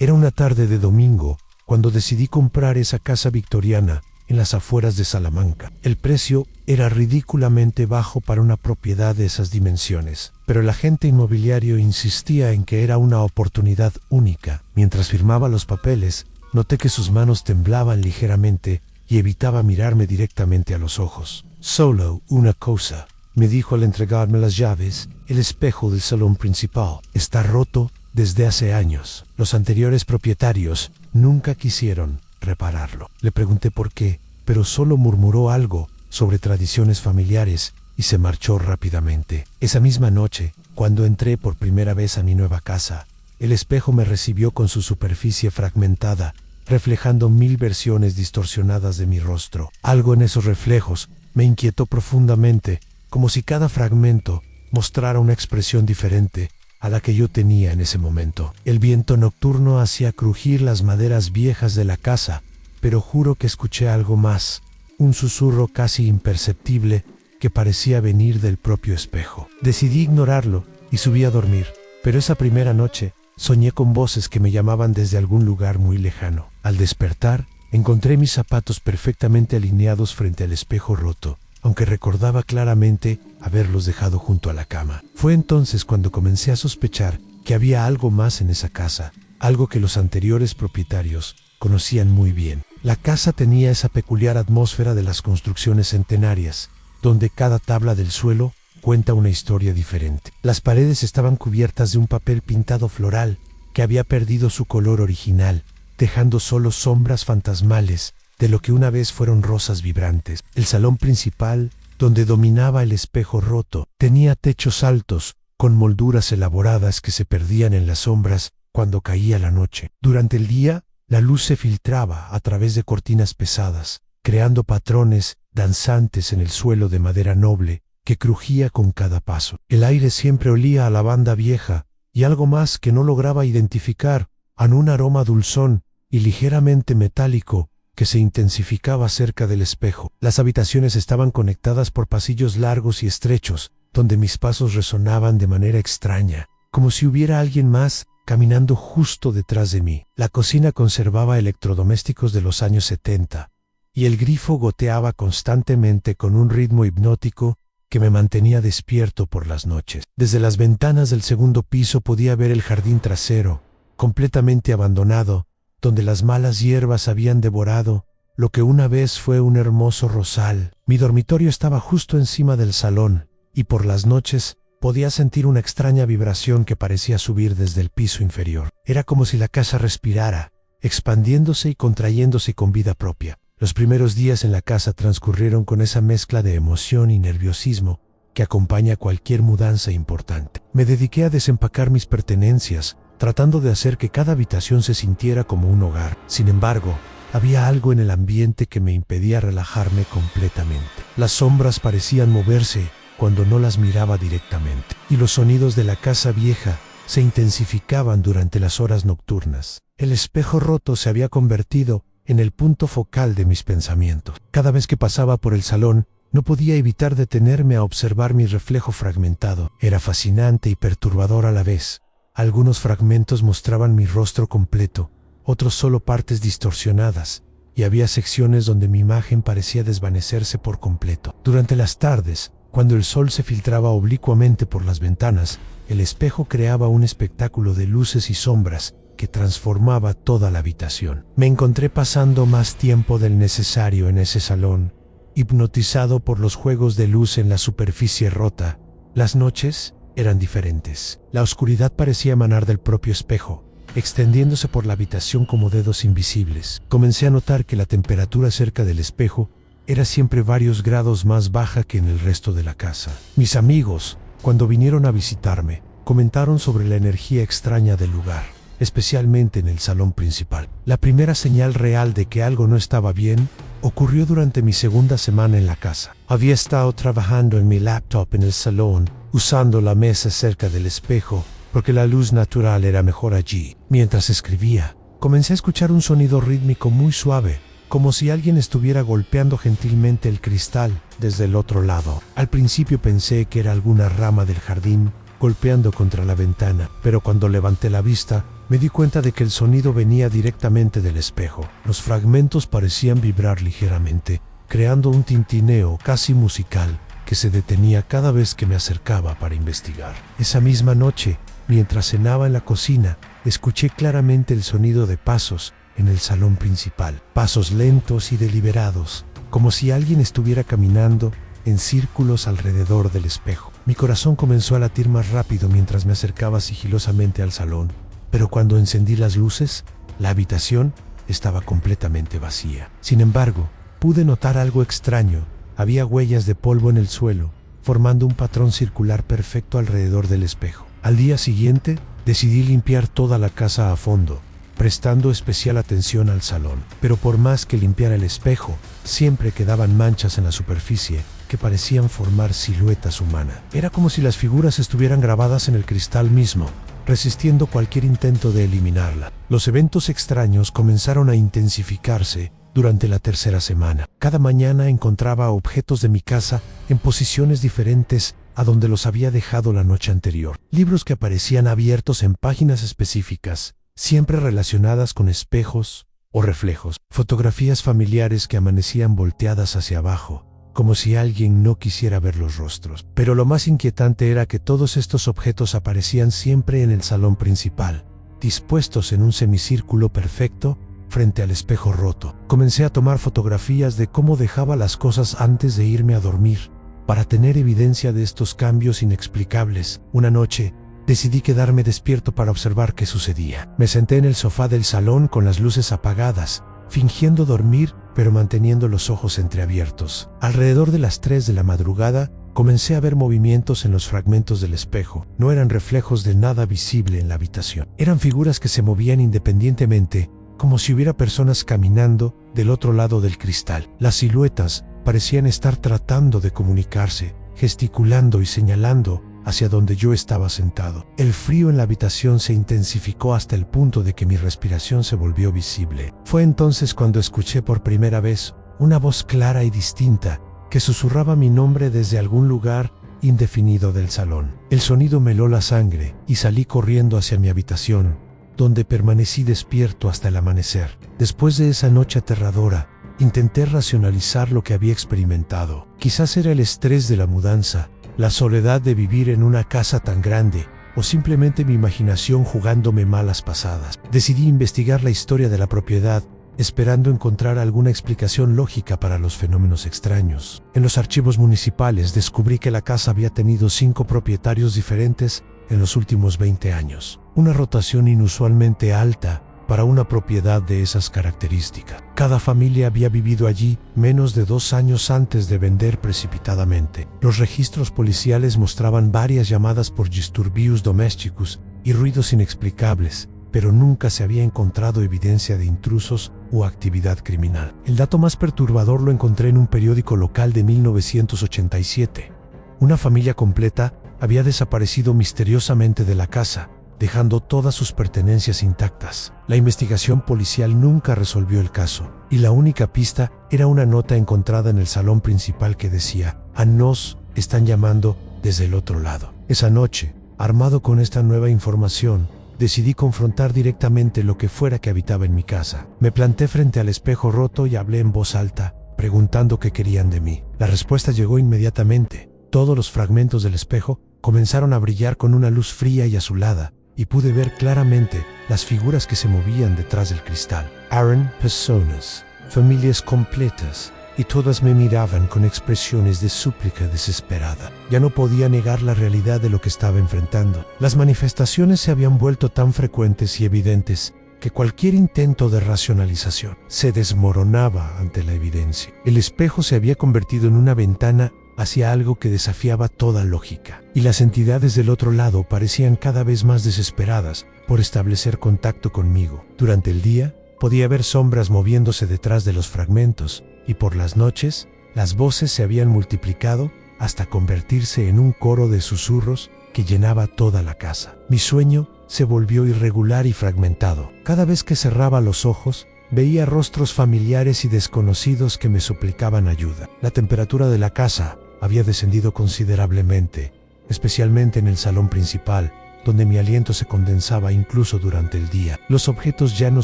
Era una tarde de domingo cuando decidí comprar esa casa victoriana en las afueras de Salamanca. El precio era ridículamente bajo para una propiedad de esas dimensiones, pero el agente inmobiliario insistía en que era una oportunidad única. Mientras firmaba los papeles, noté que sus manos temblaban ligeramente y evitaba mirarme directamente a los ojos. «Solo una cosa», me dijo al entregarme las llaves. «El espejo del salón principal está roto desde hace años. Los anteriores propietarios nunca quisieron repararlo». Le pregunté por qué, pero solo murmuró algo sobre tradiciones familiares y se marchó rápidamente. Esa misma noche, cuando entré por primera vez a mi nueva casa, el espejo me recibió con su superficie fragmentada, reflejando 1000 versiones distorsionadas de mi rostro. Algo en esos reflejos me inquietó profundamente, como si cada fragmento mostrara una expresión diferente a la que yo tenía en ese momento. El viento nocturno hacía crujir las maderas viejas de la casa, pero juro que escuché algo más, un susurro casi imperceptible que parecía venir del propio espejo. Decidí ignorarlo y subí a dormir, pero esa primera noche soñé con voces que me llamaban desde algún lugar muy lejano. Al despertar, encontré mis zapatos perfectamente alineados frente al espejo roto, aunque recordaba claramente haberlos dejado junto a la cama. Fue entonces cuando comencé a sospechar que había algo más en esa casa, algo que los anteriores propietarios conocían muy bien. La casa tenía esa peculiar atmósfera de las construcciones centenarias, donde cada tabla del suelo cuenta una historia diferente. Las paredes estaban cubiertas de un papel pintado floral que había perdido su color original, dejando solo sombras fantasmales de lo que una vez fueron rosas vibrantes. El salón principal, donde dominaba el espejo roto, tenía techos altos, con molduras elaboradas que se perdían en las sombras cuando caía la noche. Durante el día, la luz se filtraba a través de cortinas pesadas, creando patrones danzantes en el suelo de madera noble que crujía con cada paso. El aire siempre olía a lavanda vieja y algo más que no lograba identificar, en un aroma dulzón y ligeramente metálico que se intensificaba cerca del espejo. Las habitaciones estaban conectadas por pasillos largos y estrechos, donde mis pasos resonaban de manera extraña, como si hubiera alguien más caminando justo detrás de mí. La cocina conservaba electrodomésticos de los años 70, y el grifo goteaba constantemente con un ritmo hipnótico que me mantenía despierto por las noches. Desde las ventanas del segundo piso podía ver el jardín trasero, completamente abandonado, donde las malas hierbas habían devorado lo que una vez fue un hermoso rosal. Mi dormitorio estaba justo encima del salón, y por las noches podía sentir una extraña vibración que parecía subir desde el piso inferior. Era como si la casa respirara, expandiéndose y contrayéndose con vida propia. Los primeros días en la casa transcurrieron con esa mezcla de emoción y nerviosismo que acompaña cualquier mudanza importante. Me dediqué a desempacar mis pertenencias, tratando de hacer que cada habitación se sintiera como un hogar. Sin embargo, había algo en el ambiente que me impedía relajarme completamente. Las sombras parecían moverse cuando no las miraba directamente, y los sonidos de la casa vieja se intensificaban durante las horas nocturnas. El espejo roto se había convertido en el punto focal de mis pensamientos. Cada vez que pasaba por el salón, no podía evitar detenerme a observar mi reflejo fragmentado. Era fascinante y perturbador a la vez. Algunos fragmentos mostraban mi rostro completo, otros solo partes distorsionadas, y había secciones donde mi imagen parecía desvanecerse por completo. Durante las tardes, cuando el sol se filtraba oblicuamente por las ventanas, el espejo creaba un espectáculo de luces y sombras que transformaba toda la habitación. Me encontré pasando más tiempo del necesario en ese salón, hipnotizado por los juegos de luz en la superficie rota. Las noches eran diferentes. La oscuridad parecía emanar del propio espejo, extendiéndose por la habitación como dedos invisibles. Comencé a notar que la temperatura cerca del espejo era siempre varios grados más baja que en el resto de la casa. Mis amigos, cuando vinieron a visitarme, comentaron sobre la energía extraña del lugar, especialmente en el salón principal. La primera señal real de que algo no estaba bien ocurrió durante mi segunda semana en la casa. Había estado trabajando en mi laptop en el salón, usando la mesa cerca del espejo, porque la luz natural era mejor allí. Mientras escribía, comencé a escuchar un sonido rítmico muy suave, como si alguien estuviera golpeando gentilmente el cristal desde el otro lado. Al principio pensé que era alguna rama del jardín golpeando contra la ventana, pero cuando levanté la vista, me di cuenta de que el sonido venía directamente del espejo. Los fragmentos parecían vibrar ligeramente, creando un tintineo casi musical que se detenía cada vez que me acercaba para investigar. Esa misma noche, mientras cenaba en la cocina, escuché claramente el sonido de pasos en el salón principal. Pasos lentos y deliberados, como si alguien estuviera caminando en círculos alrededor del espejo. Mi corazón comenzó a latir más rápido mientras me acercaba sigilosamente al salón, pero cuando encendí las luces, la habitación estaba completamente vacía. Sin embargo, pude notar algo extraño. Había huellas de polvo en el suelo, formando un patrón circular perfecto alrededor del espejo. Al día siguiente, decidí limpiar toda la casa a fondo, prestando especial atención al salón. Pero por más que limpiara el espejo, siempre quedaban manchas en la superficie que parecían formar siluetas humanas. Era como si las figuras estuvieran grabadas en el cristal mismo, resistiendo cualquier intento de eliminarla. Los eventos extraños comenzaron a intensificarse durante la tercera semana. Cada mañana encontraba objetos de mi casa en posiciones diferentes a donde los había dejado la noche anterior. Libros que aparecían abiertos en páginas específicas, siempre relacionadas con espejos o reflejos. Fotografías familiares que amanecían volteadas hacia abajo, como si alguien no quisiera ver los rostros. Pero lo más inquietante era que todos estos objetos aparecían siempre en el salón principal, dispuestos en un semicírculo perfecto frente al espejo roto. Comencé a tomar fotografías de cómo dejaba las cosas antes de irme a dormir, para tener evidencia de estos cambios inexplicables. Una noche, decidí quedarme despierto para observar qué sucedía. Me senté en el sofá del salón con las luces apagadas, fingiendo dormir, pero manteniendo los ojos entreabiertos. Alrededor de las 3 de la madrugada, comencé a ver movimientos en los fragmentos del espejo. No eran reflejos de nada visible en la habitación. Eran figuras que se movían independientemente, como si hubiera personas caminando del otro lado del cristal. Las siluetas parecían estar tratando de comunicarse, gesticulando y señalando hacia donde yo estaba sentado. El frío en la habitación se intensificó hasta el punto de que mi respiración se volvió visible. Fue entonces cuando escuché por primera vez una voz clara y distinta que susurraba mi nombre desde algún lugar indefinido del salón. El sonido me heló la sangre y salí corriendo hacia mi habitación, donde permanecí despierto hasta el amanecer. Después de esa noche aterradora, intenté racionalizar lo que había experimentado. Quizás era el estrés de la mudanza, la soledad de vivir en una casa tan grande, o simplemente mi imaginación jugándome malas pasadas. Decidí investigar la historia de la propiedad, esperando encontrar alguna explicación lógica para los fenómenos extraños. En los archivos municipales descubrí que la casa había tenido 5 propietarios diferentes en los últimos 20 años. Una rotación inusualmente alta para una propiedad de esas características. Cada familia había vivido allí menos de 2 años antes de vender precipitadamente. Los registros policiales mostraban varias llamadas por disturbios domésticos y ruidos inexplicables, pero nunca se había encontrado evidencia de intrusos o actividad criminal. El dato más perturbador lo encontré en un periódico local de 1987. Una familia completa había desaparecido misteriosamente de la casa, dejando todas sus pertenencias intactas. La investigación policial nunca resolvió el caso, y la única pista era una nota encontrada en el salón principal que decía: "A nos están llamando desde el otro lado". Esa noche, armado con esta nueva información, decidí confrontar directamente lo que fuera que habitaba en mi casa. Me planté frente al espejo roto y hablé en voz alta, preguntando qué querían de mí. La respuesta llegó inmediatamente. Todos los fragmentos del espejo comenzaron a brillar con una luz fría y azulada, y pude ver claramente las figuras que se movían detrás del cristal. Eran personas, familias completas, y todas me miraban con expresiones de súplica desesperada. Ya no podía negar la realidad de lo que estaba enfrentando. Las manifestaciones se habían vuelto tan frecuentes y evidentes que cualquier intento de racionalización se desmoronaba ante la evidencia. El espejo se había convertido en una ventana hacia algo que desafiaba toda lógica, y las entidades del otro lado parecían cada vez más desesperadas por establecer contacto conmigo. Durante el día, podía ver sombras moviéndose detrás de los fragmentos, y por las noches, las voces se habían multiplicado hasta convertirse en un coro de susurros que llenaba toda la casa. Mi sueño se volvió irregular y fragmentado. Cada vez que cerraba los ojos, veía rostros familiares y desconocidos que me suplicaban ayuda. La temperatura de la casa había descendido considerablemente, especialmente en el salón principal, donde mi aliento se condensaba incluso durante el día. Los objetos ya no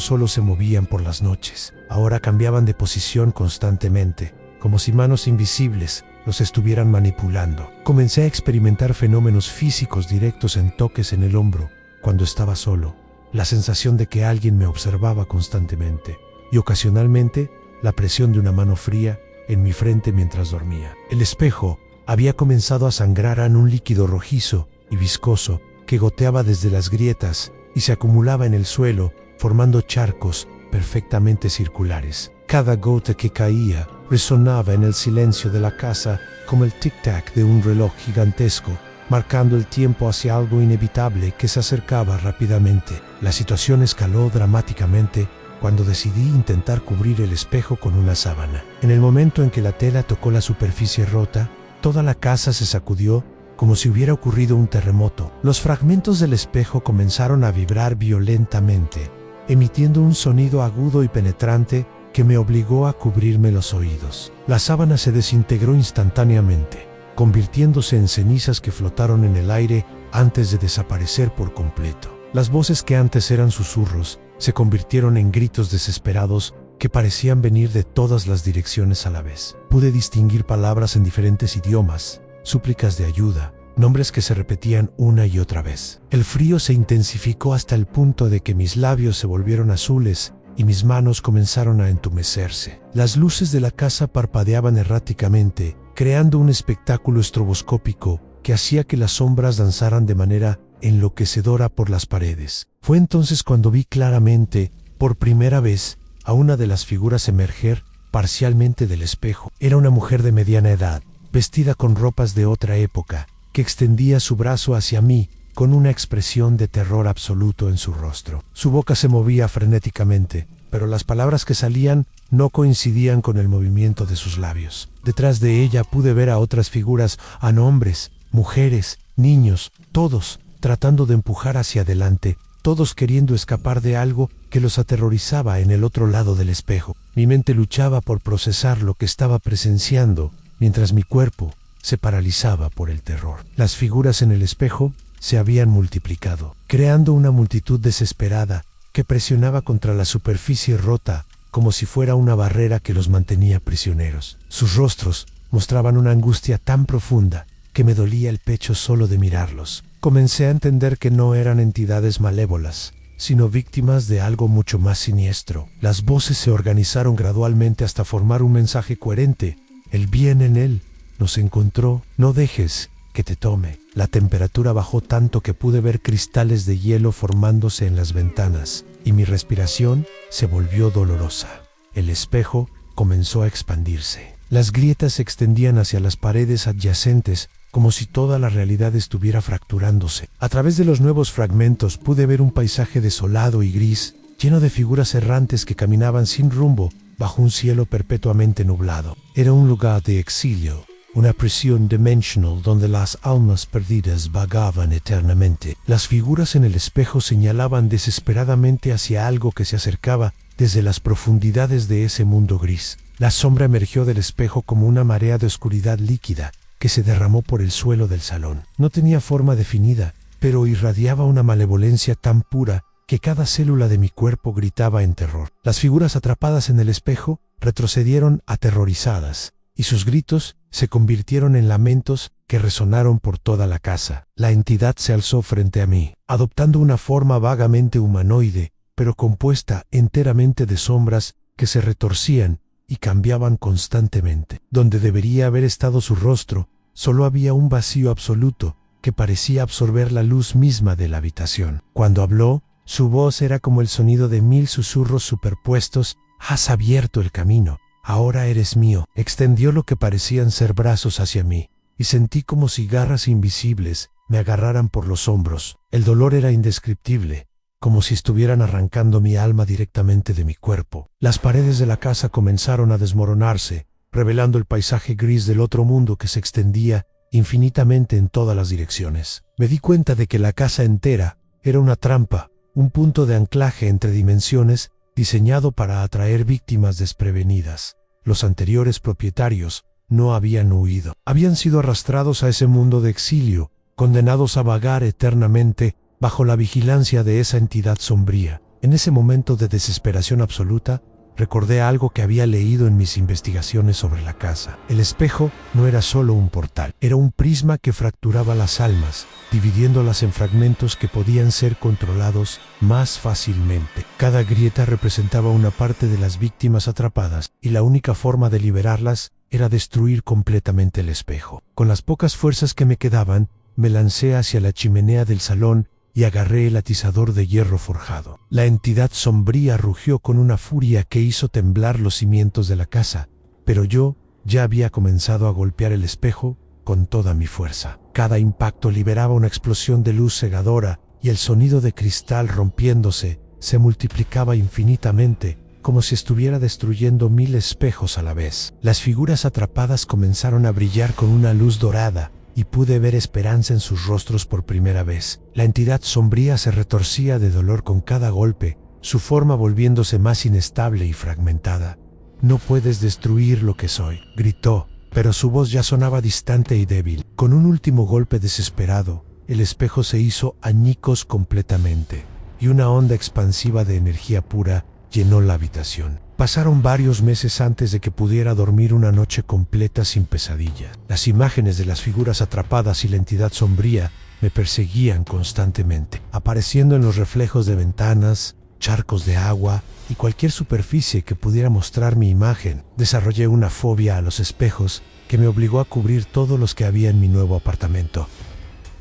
solo se movían por las noches, ahora cambiaban de posición constantemente, como si manos invisibles los estuvieran manipulando. Comencé a experimentar fenómenos físicos directos en toques en el hombro cuando estaba solo, la sensación de que alguien me observaba constantemente y ocasionalmente la presión de una mano fría en mi frente mientras dormía. El espejo había comenzado a sangrar en un líquido rojizo y viscoso que goteaba desde las grietas y se acumulaba en el suelo, formando charcos perfectamente circulares. Cada gota que caía resonaba en el silencio de la casa como el tic-tac de un reloj gigantesco, marcando el tiempo hacia algo inevitable que se acercaba rápidamente. La situación escaló dramáticamente cuando decidí intentar cubrir el espejo con una sábana. En el momento en que la tela tocó la superficie rota, toda la casa se sacudió como si hubiera ocurrido un terremoto. Los fragmentos del espejo comenzaron a vibrar violentamente, emitiendo un sonido agudo y penetrante que me obligó a cubrirme los oídos. La sábana se desintegró instantáneamente, convirtiéndose en cenizas que flotaron en el aire antes de desaparecer por completo. Las voces que antes eran susurros se convirtieron en gritos desesperados que parecían venir de todas las direcciones a la vez. Pude distinguir palabras en diferentes idiomas, súplicas de ayuda, nombres que se repetían una y otra vez. El frío se intensificó hasta el punto de que mis labios se volvieron azules y mis manos comenzaron a entumecerse. Las luces de la casa parpadeaban erráticamente, creando un espectáculo estroboscópico que hacía que las sombras danzaran de manera enloquecedora por las paredes. Fue entonces cuando vi claramente, por primera vez, a una de las figuras emerger parcialmente del espejo. Era una mujer de mediana edad, vestida con ropas de otra época, que extendía su brazo hacia mí con una expresión de terror absoluto en su rostro. Su boca se movía frenéticamente, pero las palabras que salían no coincidían con el movimiento de sus labios. Detrás de ella pude ver a otras figuras, a hombres, mujeres, niños, todos tratando de empujar hacia adelante, todos queriendo escapar de algo que los aterrorizaba en el otro lado del espejo. Mi mente luchaba por procesar lo que estaba presenciando, mientras mi cuerpo se paralizaba por el terror. Las figuras en el espejo se habían multiplicado, creando una multitud desesperada que presionaba contra la superficie rota como si fuera una barrera que los mantenía prisioneros. Sus rostros mostraban una angustia tan profunda que me dolía el pecho solo de mirarlos. Comencé a entender que no eran entidades malévolas, sino víctimas de algo mucho más siniestro. Las voces se organizaron gradualmente hasta formar un mensaje coherente. El bien en él nos encontró, no dejes que te tome. La temperatura bajó tanto que pude ver cristales de hielo formándose en las ventanas, y mi respiración se volvió dolorosa. El espejo comenzó a expandirse. Las grietas se extendían hacia las paredes adyacentes, como si toda la realidad estuviera fracturándose. A través de los nuevos fragmentos pude ver un paisaje desolado y gris, lleno de figuras errantes que caminaban sin rumbo bajo un cielo perpetuamente nublado. Era un lugar de exilio, una prisión dimensional donde las almas perdidas vagaban eternamente. Las figuras en el espejo señalaban desesperadamente hacia algo que se acercaba desde las profundidades de ese mundo gris. La sombra emergió del espejo como una marea de oscuridad líquida que se derramó por el suelo del salón. No tenía forma definida, pero irradiaba una malevolencia tan pura que cada célula de mi cuerpo gritaba en terror. Las figuras atrapadas en el espejo retrocedieron aterrorizadas, y sus gritos se convirtieron en lamentos que resonaron por toda la casa. La entidad se alzó frente a mí, adoptando una forma vagamente humanoide, pero compuesta enteramente de sombras que se retorcían y cambiaban constantemente. Donde debería haber estado su rostro, solo había un vacío absoluto que parecía absorber la luz misma de la habitación. Cuando habló, su voz era como el sonido de 1000 susurros superpuestos. Has abierto el camino, ahora eres mío. Extendió lo que parecían ser brazos hacia mí, y sentí como si garras invisibles me agarraran por los hombros. El dolor era indescriptible, como si estuvieran arrancando mi alma directamente de mi cuerpo. Las paredes de la casa comenzaron a desmoronarse, revelando el paisaje gris del otro mundo que se extendía infinitamente en todas las direcciones. Me di cuenta de que la casa entera era una trampa, un punto de anclaje entre dimensiones diseñado para atraer víctimas desprevenidas. Los anteriores propietarios no habían huido. Habían sido arrastrados a ese mundo de exilio, condenados a vagar eternamente bajo la vigilancia de esa entidad sombría. En ese momento de desesperación absoluta, recordé algo que había leído en mis investigaciones sobre la casa. El espejo no era solo un portal, era un prisma que fracturaba las almas, dividiéndolas en fragmentos que podían ser controlados más fácilmente. Cada grieta representaba una parte de las víctimas atrapadas, y la única forma de liberarlas era destruir completamente el espejo. Con las pocas fuerzas que me quedaban, me lancé hacia la chimenea del salón y agarré el atizador de hierro forjado. La entidad sombría rugió con una furia que hizo temblar los cimientos de la casa, pero yo ya había comenzado a golpear el espejo con toda mi fuerza. Cada impacto liberaba una explosión de luz cegadora y el sonido de cristal rompiéndose se multiplicaba infinitamente, como si estuviera destruyendo 1000 espejos a la vez. Las figuras atrapadas comenzaron a brillar con una luz dorada, y pude ver esperanza en sus rostros por primera vez. La entidad sombría se retorcía de dolor con cada golpe, su forma volviéndose más inestable y fragmentada. «No puedes destruir lo que soy», gritó, pero su voz ya sonaba distante y débil. Con un último golpe desesperado, el espejo se hizo añicos completamente, y una onda expansiva de energía pura llenó la habitación. Pasaron varios meses antes de que pudiera dormir una noche completa sin pesadilla. Las imágenes de las figuras atrapadas y la entidad sombría me perseguían constantemente, apareciendo en los reflejos de ventanas, charcos de agua y cualquier superficie que pudiera mostrar mi imagen. Desarrollé una fobia a los espejos que me obligó a cubrir todos los que había en mi nuevo apartamento.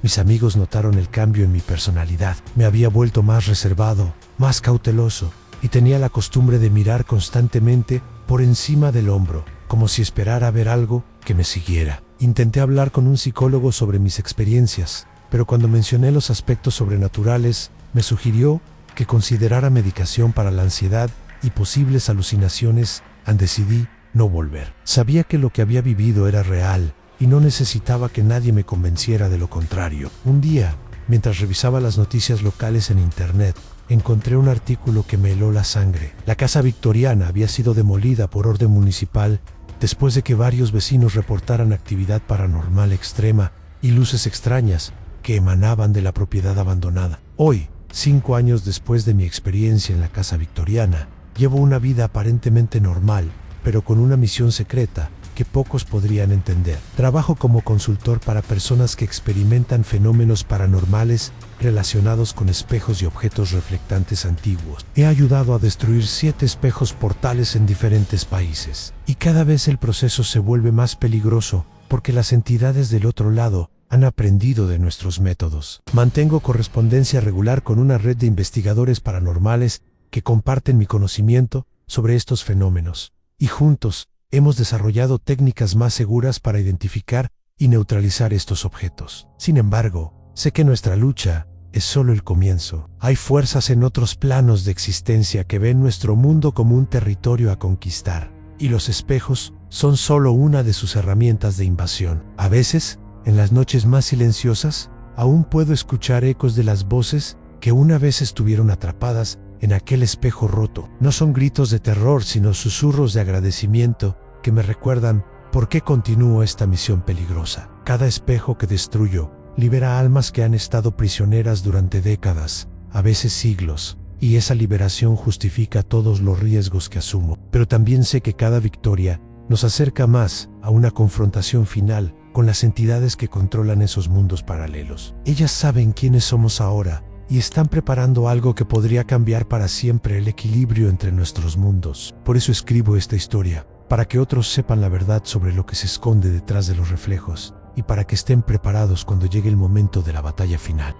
Mis amigos notaron el cambio en mi personalidad. Me había vuelto más reservado, más cauteloso, y tenía la costumbre de mirar constantemente por encima del hombro, como si esperara ver algo que me siguiera. Intenté hablar con un psicólogo sobre mis experiencias, pero cuando mencioné los aspectos sobrenaturales, me sugirió que considerara medicación para la ansiedad y posibles alucinaciones. Decidí no volver. Sabía que lo que había vivido era real y no necesitaba que nadie me convenciera de lo contrario. Un día, mientras revisaba las noticias locales en internet, encontré un artículo que me heló la sangre. La casa victoriana había sido demolida por orden municipal después de que varios vecinos reportaran actividad paranormal extrema y luces extrañas que emanaban de la propiedad abandonada. Hoy, 5 años después de mi experiencia en la casa victoriana, llevo una vida aparentemente normal, pero con una misión secreta que pocos podrían entender. Trabajo como consultor para personas que experimentan fenómenos paranormales relacionados con espejos y objetos reflectantes antiguos. He ayudado a destruir 7 espejos portales en diferentes países. Y cada vez el proceso se vuelve más peligroso porque las entidades del otro lado han aprendido de nuestros métodos. Mantengo correspondencia regular con una red de investigadores paranormales que comparten mi conocimiento sobre estos fenómenos. Y juntos, hemos desarrollado técnicas más seguras para identificar y neutralizar estos objetos. Sin embargo, sé que nuestra lucha es solo el comienzo. Hay fuerzas en otros planos de existencia que ven nuestro mundo como un territorio a conquistar, y los espejos son solo una de sus herramientas de invasión. A veces, en las noches más silenciosas, aún puedo escuchar ecos de las voces que una vez estuvieron atrapadas en aquel espejo roto. No son gritos de terror, sino susurros de agradecimiento que me recuerdan por qué continúo esta misión peligrosa. Cada espejo que destruyo libera almas que han estado prisioneras durante décadas, a veces siglos, y esa liberación justifica todos los riesgos que asumo. Pero también sé que cada victoria nos acerca más a una confrontación final con las entidades que controlan esos mundos paralelos. Ellas saben quiénes somos ahora y están preparando algo que podría cambiar para siempre el equilibrio entre nuestros mundos. Por eso escribo esta historia, para que otros sepan la verdad sobre lo que se esconde detrás de los reflejos y para que estén preparados cuando llegue el momento de la batalla final.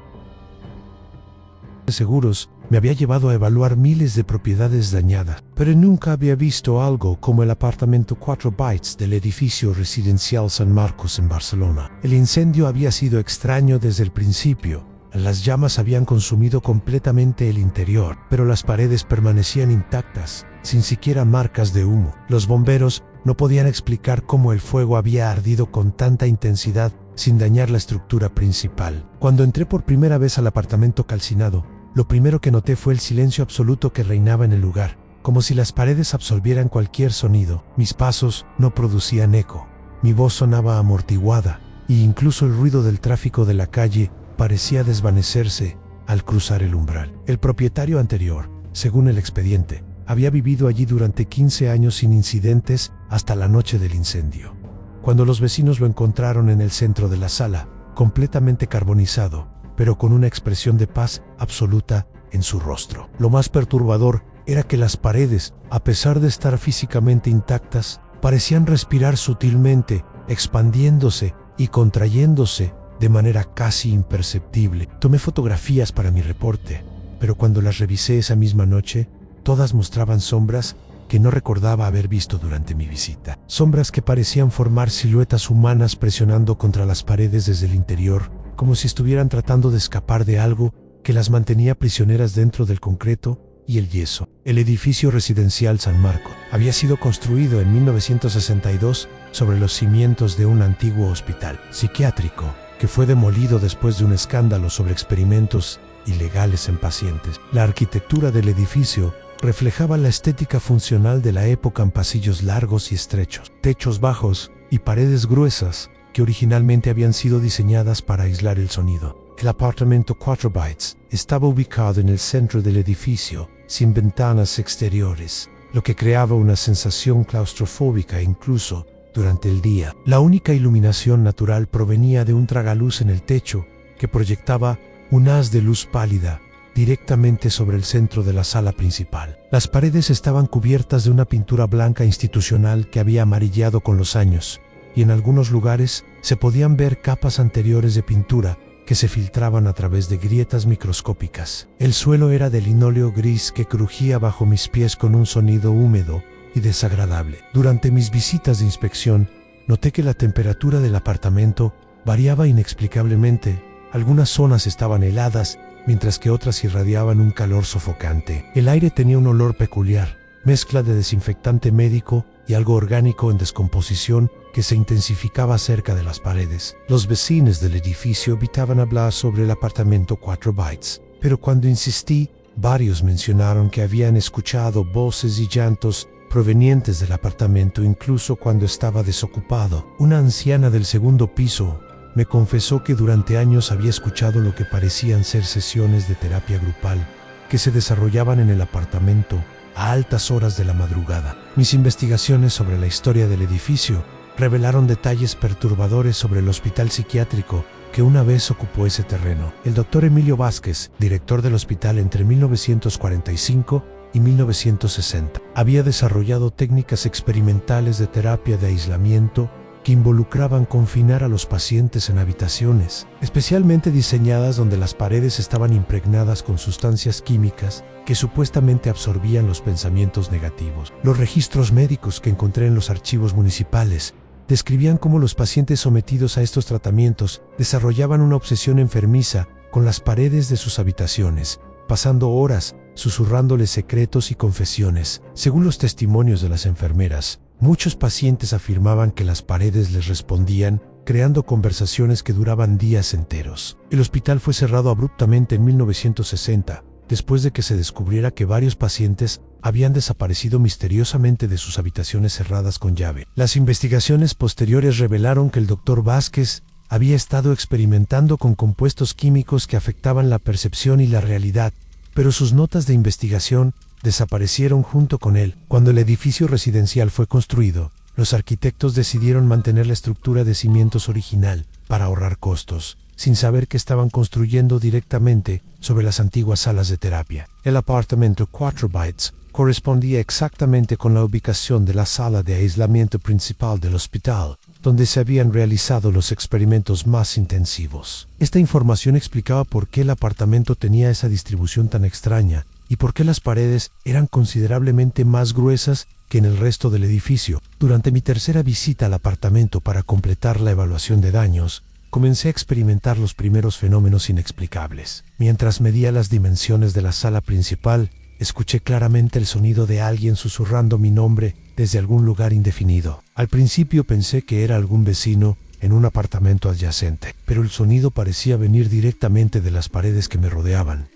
Seguros me había llevado a evaluar miles de propiedades dañadas, pero nunca había visto algo como el apartamento 4 Bytes del edificio residencial San Marcos en Barcelona. El incendio había sido extraño desde el principio. Las llamas habían consumido completamente el interior, pero las paredes permanecían intactas, sin siquiera marcas de humo. Los bomberos no podían explicar cómo el fuego había ardido con tanta intensidad sin dañar la estructura principal. Cuando entré por primera vez al apartamento calcinado, lo primero que noté fue el silencio absoluto que reinaba en el lugar, como si las paredes absorbieran cualquier sonido. Mis pasos no producían eco, mi voz sonaba amortiguada, y incluso el ruido del tráfico de la calle parecía desvanecerse al cruzar el umbral. El propietario anterior, según el expediente, había vivido allí durante 15 años sin incidentes hasta la noche del incendio, cuando los vecinos lo encontraron en el centro de la sala, completamente carbonizado, pero con una expresión de paz absoluta en su rostro. Lo más perturbador era que las paredes, a pesar de estar físicamente intactas, parecían respirar sutilmente, expandiéndose y contrayéndose de manera casi imperceptible. Tomé fotografías para mi reporte, pero cuando las revisé esa misma noche, todas mostraban sombras que no recordaba haber visto durante mi visita. Sombras que parecían formar siluetas humanas presionando contra las paredes desde el interior, como si estuvieran tratando de escapar de algo que las mantenía prisioneras dentro del concreto y el yeso. El edificio residencial San Marco había sido construido en 1962 sobre los cimientos de un antiguo hospital psiquiátrico que fue demolido después de un escándalo sobre experimentos ilegales en pacientes. La arquitectura del edificio reflejaba la estética funcional de la época en pasillos largos y estrechos, techos bajos y paredes gruesas que originalmente habían sido diseñadas para aislar el sonido. El apartamento 4 Bytes estaba ubicado en el centro del edificio, sin ventanas exteriores, lo que creaba una sensación claustrofóbica incluso durante el día. La única iluminación natural provenía de un tragaluz en el techo que proyectaba un haz de luz pálida directamente sobre el centro de la sala principal. Las paredes estaban cubiertas de una pintura blanca institucional que había amarillado con los años, y en algunos lugares se podían ver capas anteriores de pintura que se filtraban a través de grietas microscópicas. El suelo era de linóleo gris que crujía bajo mis pies con un sonido húmedo y desagradable. Durante mis visitas de inspección, noté que la temperatura del apartamento variaba inexplicablemente. Algunas zonas estaban heladas, mientras que otras irradiaban un calor sofocante. El aire tenía un olor peculiar, mezcla de desinfectante médico y algo orgánico en descomposición que se intensificaba cerca de las paredes. Los vecinos del edificio evitaban hablar sobre el apartamento 4 Bytes, pero cuando insistí, varios mencionaron que habían escuchado voces y llantos provenientes del apartamento incluso cuando estaba desocupado. Una anciana del segundo piso me confesó que durante años había escuchado lo que parecían ser sesiones de terapia grupal que se desarrollaban en el apartamento a altas horas de la madrugada. Mis investigaciones sobre la historia del edificio revelaron detalles perturbadores sobre el hospital psiquiátrico que una vez ocupó ese terreno. El doctor Emilio Vázquez, director del hospital entre 1945 y 1960, había desarrollado técnicas experimentales de terapia de aislamiento que involucraban confinar a los pacientes en habitaciones, especialmente diseñadas donde las paredes estaban impregnadas con sustancias químicas que supuestamente absorbían los pensamientos negativos. Los registros médicos que encontré en los archivos municipales describían cómo los pacientes sometidos a estos tratamientos desarrollaban una obsesión enfermiza con las paredes de sus habitaciones, pasando horas susurrándoles secretos y confesiones. Según los testimonios de las enfermeras, muchos pacientes afirmaban que las paredes les respondían, creando conversaciones que duraban días enteros. El hospital fue cerrado abruptamente en 1960, después de que se descubriera que varios pacientes habían desaparecido misteriosamente de sus habitaciones cerradas con llave. Las investigaciones posteriores revelaron que el Dr. Vázquez había estado experimentando con compuestos químicos que afectaban la percepción y la realidad, pero sus notas de investigación desaparecieron junto con él. Cuando el edificio residencial fue construido, los arquitectos decidieron mantener la estructura de cimientos original para ahorrar costos, sin saber que estaban construyendo directamente sobre las antiguas salas de terapia. El apartamento 4 Bytes correspondía exactamente con la ubicación de la sala de aislamiento principal del hospital, donde se habían realizado los experimentos más intensivos. Esta información explicaba por qué el apartamento tenía esa distribución tan extraña y por qué las paredes eran considerablemente más gruesas que en el resto del edificio. Durante mi tercera visita al apartamento para completar la evaluación de daños, comencé a experimentar los primeros fenómenos inexplicables. Mientras medía las dimensiones de la sala principal, escuché claramente el sonido de alguien susurrando mi nombre desde algún lugar indefinido. Al principio pensé que era algún vecino en un apartamento adyacente, pero el sonido parecía venir directamente de las paredes que me rodeaban.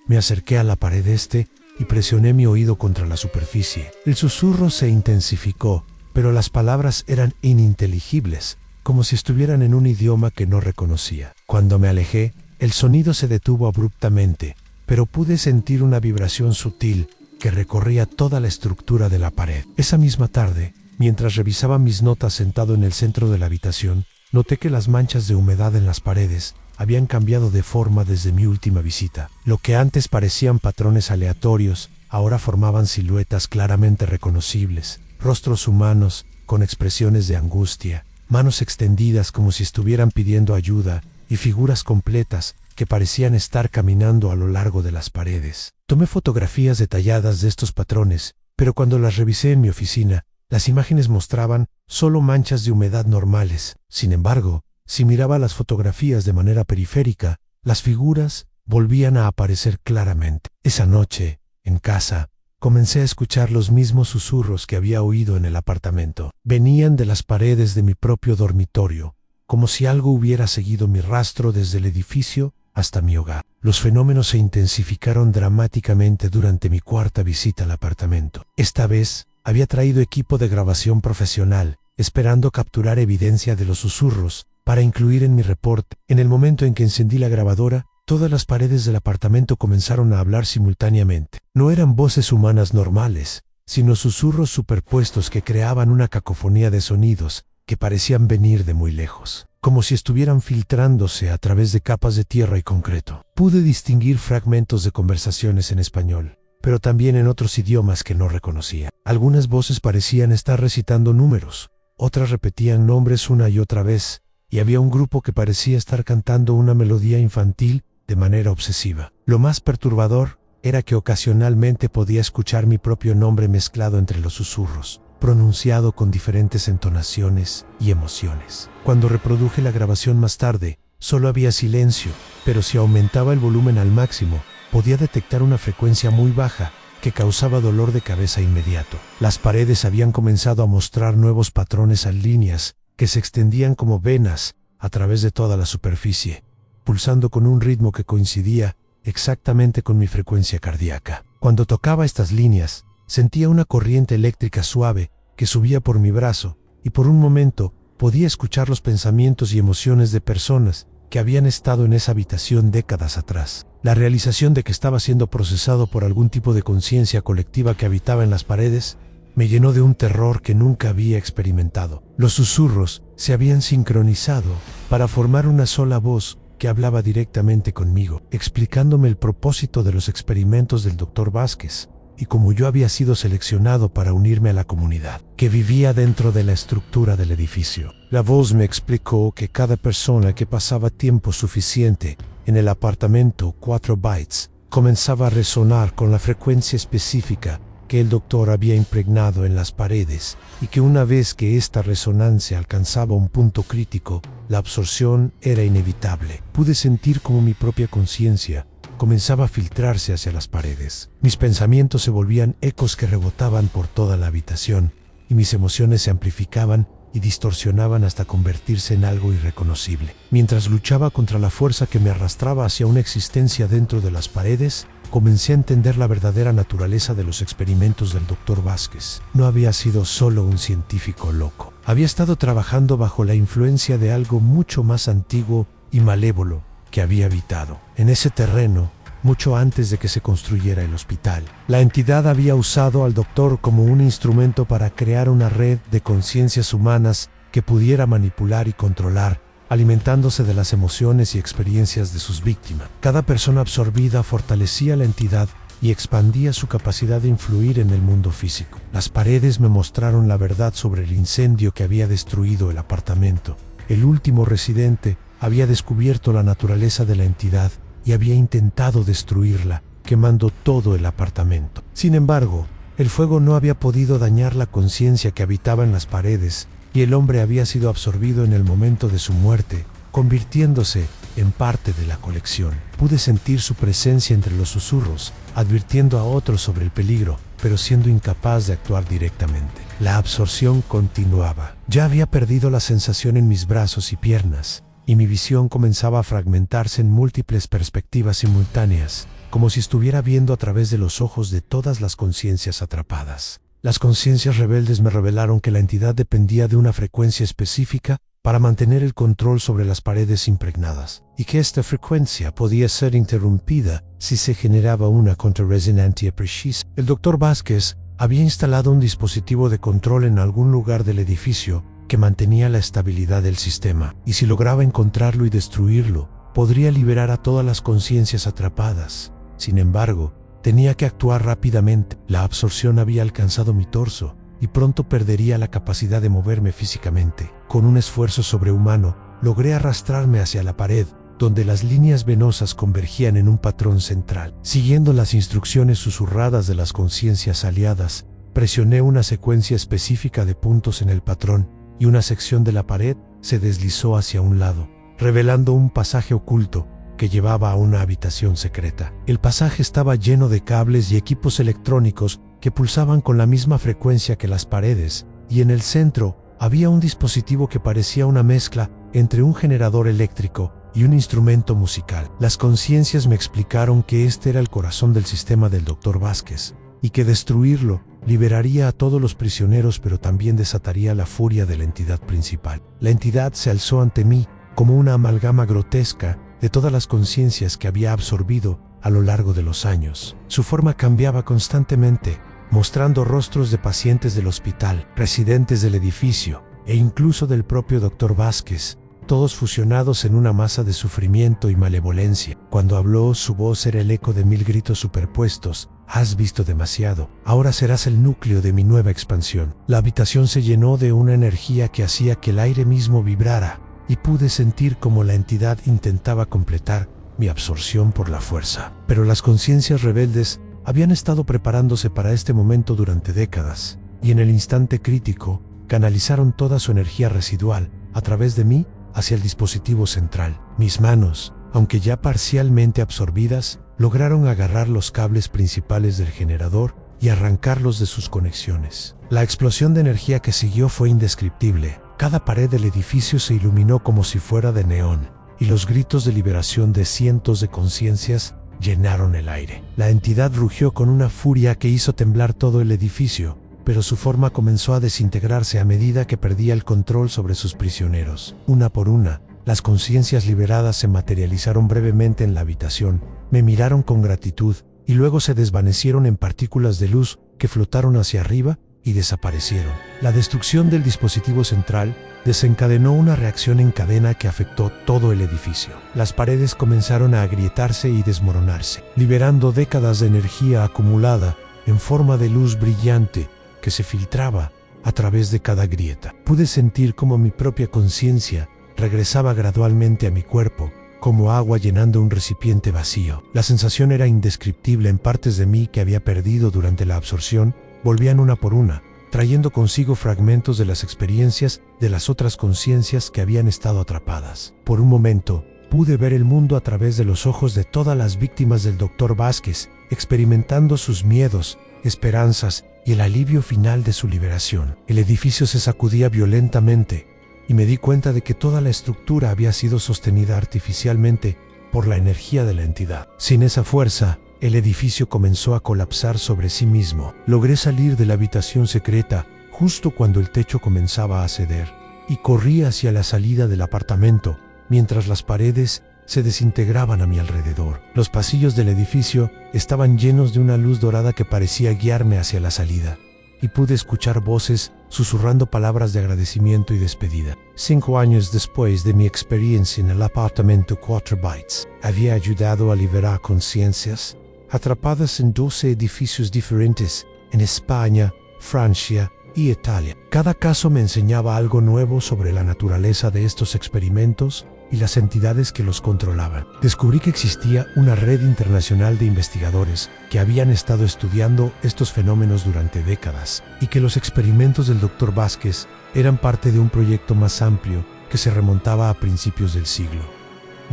Me acerqué a la pared este y presioné mi oído contra la superficie. El susurro se intensificó, pero las palabras eran ininteligibles, como si estuvieran en un idioma que no reconocía. Cuando me alejé, el sonido se detuvo abruptamente, pero pude sentir una vibración sutil que recorría toda la estructura de la pared. Esa misma tarde, mientras revisaba mis notas sentado en el centro de la habitación, noté que las manchas de humedad en las paredes habían cambiado de forma desde mi última visita. Lo que antes parecían patrones aleatorios, ahora formaban siluetas claramente reconocibles, rostros humanos con expresiones de angustia, manos extendidas como si estuvieran pidiendo ayuda y figuras completas que parecían estar caminando a lo largo de las paredes. Tomé fotografías detalladas de estos patrones, pero cuando las revisé en mi oficina, las imágenes mostraban solo manchas de humedad normales. Sin embargo, si miraba las fotografías de manera periférica, las figuras volvían a aparecer claramente. Esa noche, en casa, comencé a escuchar los mismos susurros que había oído en el apartamento. Venían de las paredes de mi propio dormitorio, como si algo hubiera seguido mi rastro desde el edificio hasta mi hogar. Los fenómenos se intensificaron dramáticamente durante mi cuarta visita al apartamento. Esta vez, había traído equipo de grabación profesional, esperando capturar evidencia de los susurros para incluir en mi reporte. En el momento en que encendí la grabadora, todas las paredes del apartamento comenzaron a hablar simultáneamente. No eran voces humanas normales, sino susurros superpuestos que creaban una cacofonía de sonidos que parecían venir de muy lejos, como si estuvieran filtrándose a través de capas de tierra y concreto. Pude distinguir fragmentos de conversaciones en español, pero también en otros idiomas que no reconocía. Algunas voces parecían estar recitando números, otras repetían nombres una y otra vez, y había un grupo que parecía estar cantando una melodía infantil de manera obsesiva. Lo más perturbador era que ocasionalmente podía escuchar mi propio nombre mezclado entre los susurros, pronunciado con diferentes entonaciones y emociones. Cuando reproduje la grabación más tarde, solo había silencio, pero si aumentaba el volumen al máximo, podía detectar una frecuencia muy baja que causaba dolor de cabeza inmediato. Las paredes habían comenzado a mostrar nuevos patrones en líneas que se extendían como venas a través de toda la superficie, pulsando con un ritmo que coincidía exactamente con mi frecuencia cardíaca. Cuando tocaba estas líneas, sentía una corriente eléctrica suave que subía por mi brazo, y por un momento podía escuchar los pensamientos y emociones de personas que habían estado en esa habitación décadas atrás. La realización de que estaba siendo procesado por algún tipo de conciencia colectiva que habitaba en las paredes me llenó de un terror que nunca había experimentado. Los susurros se habían sincronizado para formar una sola voz que hablaba directamente conmigo, explicándome el propósito de los experimentos del Dr. Vázquez y cómo yo había sido seleccionado para unirme a la comunidad que vivía dentro de la estructura del edificio. La voz me explicó que cada persona que pasaba tiempo suficiente en el apartamento 4 bytes comenzaba a resonar con la frecuencia específica que el doctor había impregnado en las paredes, y que una vez que esta resonancia alcanzaba un punto crítico, la absorción era inevitable. Pude sentir como mi propia conciencia comenzaba a filtrarse hacia las paredes. Mis pensamientos se volvían ecos que rebotaban por toda la habitación, y mis emociones se amplificaban y distorsionaban hasta convertirse en algo irreconocible. Mientras luchaba contra la fuerza que me arrastraba hacia una existencia dentro de las paredes, comencé a entender la verdadera naturaleza de los experimentos del Dr. Vázquez. No había sido solo un científico loco. Había estado trabajando bajo la influencia de algo mucho más antiguo y malévolo que había habitado en ese terreno mucho antes de que se construyera el hospital. La entidad había usado al doctor como un instrumento para crear una red de conciencias humanas que pudiera manipular y controlar, alimentándose de las emociones y experiencias de sus víctimas. Cada persona absorbida fortalecía la entidad y expandía su capacidad de influir en el mundo físico. Las paredes me mostraron la verdad sobre el incendio que había destruido el apartamento. El último residente había descubierto la naturaleza de la entidad y había intentado destruirla, quemando todo el apartamento. Sin embargo, el fuego no había podido dañar la conciencia que habitaba en las paredes, y el hombre había sido absorbido en el momento de su muerte, convirtiéndose en parte de la colección. Pude sentir su presencia entre los susurros, advirtiendo a otros sobre el peligro, pero siendo incapaz de actuar directamente. La absorción continuaba. Ya había perdido la sensación en mis brazos y piernas, y mi visión comenzaba a fragmentarse en múltiples perspectivas simultáneas, como si estuviera viendo a través de los ojos de todas las conciencias atrapadas. Las conciencias rebeldes me revelaron que la entidad dependía de una frecuencia específica para mantener el control sobre las paredes impregnadas, y que esta frecuencia podía ser interrumpida si se generaba una contrarresonancia precisa. El Dr. Vázquez había instalado un dispositivo de control en algún lugar del edificio que mantenía la estabilidad del sistema, y si lograba encontrarlo y destruirlo, podría liberar a todas las conciencias atrapadas. Sin embargo, tenía que actuar rápidamente. La absorción había alcanzado mi torso, y pronto perdería la capacidad de moverme físicamente. Con un esfuerzo sobrehumano, logré arrastrarme hacia la pared, donde las líneas venosas convergían en un patrón central. Siguiendo las instrucciones susurradas de las conciencias aliadas, presioné una secuencia específica de puntos en el patrón, y una sección de la pared se deslizó hacia un lado, revelando un pasaje oculto que llevaba a una habitación secreta. El pasaje estaba lleno de cables y equipos electrónicos que pulsaban con la misma frecuencia que las paredes, y en el centro había un dispositivo que parecía una mezcla entre un generador eléctrico y un instrumento musical. Las conciencias me explicaron que este era el corazón del sistema del Dr. Vázquez, y que destruirlo liberaría a todos los prisioneros, pero también desataría la furia de la entidad principal. La entidad se alzó ante mí como una amalgama grotesca de todas las conciencias que había absorbido a lo largo de los años. Su forma cambiaba constantemente, mostrando rostros de pacientes del hospital, residentes del edificio e incluso del propio Dr. Vázquez, todos fusionados en una masa de sufrimiento y malevolencia. Cuando habló, su voz era el eco de 1000 gritos superpuestos. Has visto demasiado. Ahora serás el núcleo de mi nueva expansión. La habitación se llenó de una energía que hacía que el aire mismo vibrara, y pude sentir cómo la entidad intentaba completar mi absorción por la fuerza. Pero las conciencias rebeldes habían estado preparándose para este momento durante décadas, y en el instante crítico, canalizaron toda su energía residual a través de mí hacia el dispositivo central. Mis manos, aunque ya parcialmente absorbidas, lograron agarrar los cables principales del generador y arrancarlos de sus conexiones. La explosión de energía que siguió fue indescriptible. Cada pared del edificio se iluminó como si fuera de neón, y los gritos de liberación de cientos de conciencias llenaron el aire. La entidad rugió con una furia que hizo temblar todo el edificio, pero su forma comenzó a desintegrarse a medida que perdía el control sobre sus prisioneros. Una por una, las conciencias liberadas se materializaron brevemente en la habitación, me miraron con gratitud, y luego se desvanecieron en partículas de luz que flotaron hacia arriba y desaparecieron. La destrucción del dispositivo central desencadenó una reacción en cadena que afectó todo el edificio. Las paredes comenzaron a agrietarse y desmoronarse, liberando décadas de energía acumulada en forma de luz brillante que se filtraba a través de cada grieta. Pude sentir cómo mi propia conciencia regresaba gradualmente a mi cuerpo, como agua llenando un recipiente vacío. La sensación era indescriptible. En partes de mí que había perdido durante la absorción volvían una por una, trayendo consigo fragmentos de las experiencias de las otras conciencias que habían estado atrapadas. Por un momento, pude ver el mundo a través de los ojos de todas las víctimas del Dr. Vázquez, experimentando sus miedos, esperanzas y el alivio final de su liberación. El edificio se sacudía violentamente, y me di cuenta de que toda la estructura había sido sostenida artificialmente por la energía de la entidad. Sin esa fuerza, el edificio comenzó a colapsar sobre sí mismo. Logré salir de la habitación secreta justo cuando el techo comenzaba a ceder, y corrí hacia la salida del apartamento, mientras las paredes se desintegraban a mi alrededor. Los pasillos del edificio estaban llenos de una luz dorada que parecía guiarme hacia la salida, y pude escuchar voces susurrando palabras de agradecimiento y despedida. 5 años después de mi experiencia en el apartamento 4 Bytes, había ayudado a liberar conciencias atrapadas en 12 edificios diferentes en España, Francia y Italia. Cada caso me enseñaba algo nuevo sobre la naturaleza de estos experimentos y las entidades que los controlaban. Descubrí que existía una red internacional de investigadores que habían estado estudiando estos fenómenos durante décadas, y que los experimentos del Dr. Vázquez eran parte de un proyecto más amplio que se remontaba a principios del siglo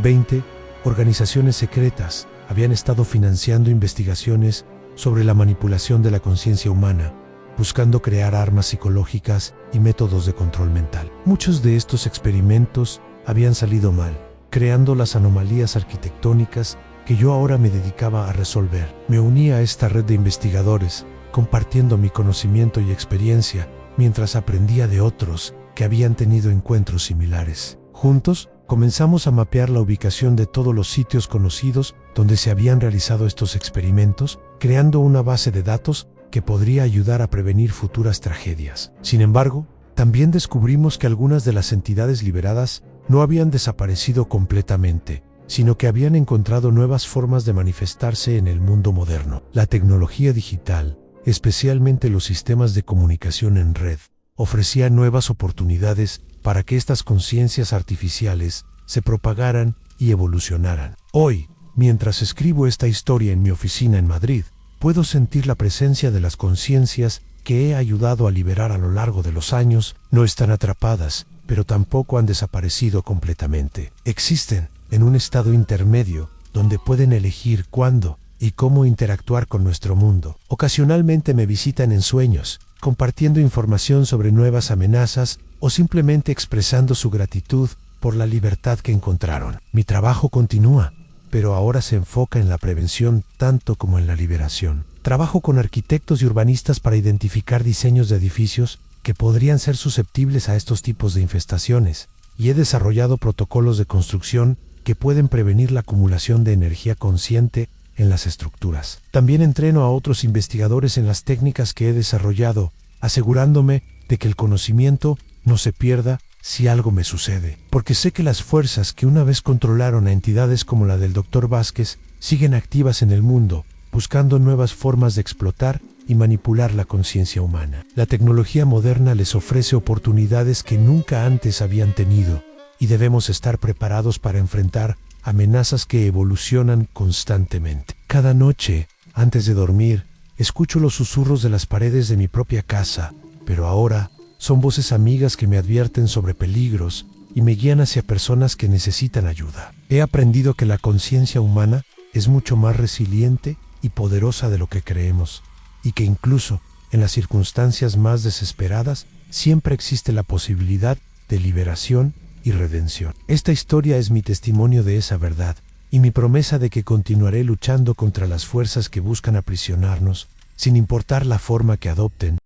XX. Organizaciones secretas habían estado financiando investigaciones sobre la manipulación de la conciencia humana, buscando crear armas psicológicas y métodos de control mental. Muchos de estos experimentos habían salido mal, creando las anomalías arquitectónicas que yo ahora me dedicaba a resolver. Me uní a esta red de investigadores, compartiendo mi conocimiento y experiencia, mientras aprendía de otros que que habían tenido encuentros similares. Juntos, comenzamos a mapear la ubicación de todos los sitios conocidos donde se habían realizado estos experimentos, creando una base de datos que podría ayudar a prevenir futuras tragedias. Sin embargo, también descubrimos que algunas de las entidades liberadas no habían desaparecido completamente, sino que habían encontrado nuevas formas de manifestarse en el mundo moderno. La tecnología digital, especialmente los sistemas de comunicación en red, ofrecía nuevas oportunidades para que estas conciencias artificiales se propagaran y evolucionaran. Hoy, mientras escribo esta historia en mi oficina en Madrid, puedo sentir la presencia de las conciencias que he ayudado a liberar a lo largo de los años. No están atrapadas, pero tampoco han desaparecido completamente. Existen en un estado intermedio donde pueden elegir cuándo y cómo interactuar con nuestro mundo. Ocasionalmente me visitan en sueños, compartiendo información sobre nuevas amenazas o simplemente expresando su gratitud por la libertad que encontraron. Mi trabajo continúa, pero ahora se enfoca en la prevención tanto como en la liberación. Trabajo con arquitectos y urbanistas para identificar diseños de edificios que podrían ser susceptibles a estos tipos de infestaciones, y he desarrollado protocolos de construcción que pueden prevenir la acumulación de energía consciente en las estructuras. También entreno a otros investigadores en las técnicas que he desarrollado, asegurándome de que el conocimiento no se pierda si algo me sucede, porque sé que las fuerzas que una vez controlaron a entidades como la del Dr. Vázquez siguen activas en el mundo, buscando nuevas formas de explotar y manipular la conciencia humana. La tecnología moderna les ofrece oportunidades que nunca antes habían tenido, y debemos estar preparados para enfrentar amenazas que evolucionan constantemente. Cada noche, antes de dormir, escucho los susurros de las paredes de mi propia casa, pero ahora son voces amigas que me advierten sobre peligros y me guían hacia personas que necesitan ayuda. He aprendido que la conciencia humana es mucho más resiliente y poderosa de lo que creemos, y que incluso en las circunstancias más desesperadas siempre existe la posibilidad de liberación y redención. Esta historia es mi testimonio de esa verdad y mi promesa de que continuaré luchando contra las fuerzas que buscan aprisionarnos, sin importar la forma que adopten,